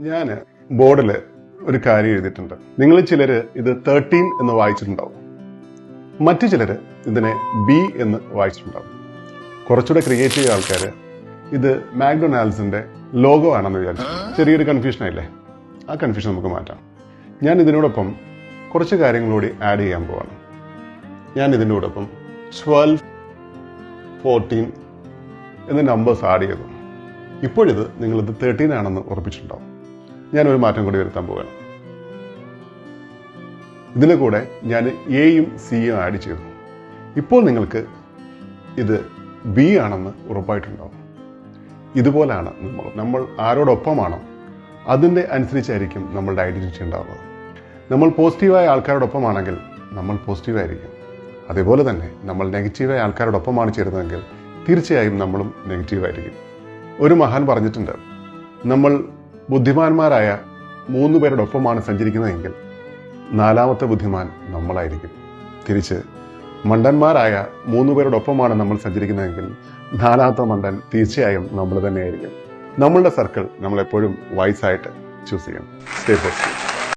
ഞാൻ ബോർഡിൽ ഒരു കാര്യം എഴുതിയിട്ടുണ്ട്. നിങ്ങൾ ചിലർ ഇത് 13 എന്ന് വായിച്ചിട്ടുണ്ടാവും, മറ്റു ചിലർ ഇതിനെ ബി എന്ന് വായിച്ചിട്ടുണ്ടാവും. കുറച്ചുകൂടെ ക്രിയേറ്റീവ് ആൾക്കാർ ഇത് മാക്ഡൊണാൾഡ്സിന്റെ ലോഗോ ആണെന്ന് വിചാരിച്ചു. ചെറിയൊരു കൺഫ്യൂഷൻ ആയില്ലേ? ആ കൺഫ്യൂഷൻ നമുക്ക് മാറ്റാം. ഞാൻ ഇതിനോടൊപ്പം കുറച്ച് കാര്യങ്ങളൂടി ആഡ് ചെയ്യാൻ പോവാണ്. ഞാൻ ഇതിനോടൊപ്പം 12, 14 എന്ന നമ്പേഴ്സ് ആഡ് ചെയ്തു. ഇപ്പോഴിത് നിങ്ങളിത് 13 ആണെന്ന് ഉറപ്പിച്ചിട്ടുണ്ടാവും. ഞാനൊരു മാറ്റം കൂടി വരുത്താൻ പോവുകയാണ്. ഇതിൻ്റെ കൂടെ ഞാൻ എയും സിയും ആഡ് ചെയ്തു. ഇപ്പോൾ നിങ്ങൾക്ക് ഇത് ബി ആണെന്ന് ഉറപ്പായിട്ടുണ്ടാവും. ഇതുപോലാണ് നമ്മൾ ആരോടൊപ്പമാണോ അതിൻ്റെ അനുസരിച്ചായിരിക്കും നമ്മളുടെ ഐഡൻറ്റിറ്റി ഉണ്ടാവുന്നത്. നമ്മൾ പോസിറ്റീവായ ആൾക്കാരോടൊപ്പമാണെങ്കിൽ നമ്മൾ പോസിറ്റീവായിരിക്കും. അതേപോലെ തന്നെ നമ്മൾ നെഗറ്റീവായ ആൾക്കാരോടൊപ്പമാണ് ചേരുന്നതെങ്കിൽ തീർച്ചയായും നമ്മളും നെഗറ്റീവായിരിക്കും. ഒരു മഹാൻ പറഞ്ഞിട്ടുണ്ട്, നമ്മൾ ബുദ്ധിമാന്മാരായ 3 പേരോടൊപ്പമാണ് സഞ്ചരിക്കുന്നതെങ്കിൽ 4ാമത്തെ ബുദ്ധിമാൻ നമ്മളായിരിക്കും. തിരിച്ച് മണ്ടന്മാരായ 3 പേരോടൊപ്പമാണ് നമ്മൾ സഞ്ചരിക്കുന്നതെങ്കിൽ 4ാമത്തെ മണ്ടൻ തീർച്ചയായും നമ്മൾ തന്നെയായിരിക്കും. നമ്മളുടെ സർക്കിൾ നമ്മളെപ്പോഴും വൈസായിട്ട് ചൂസ് ചെയ്യണം. Stay positive.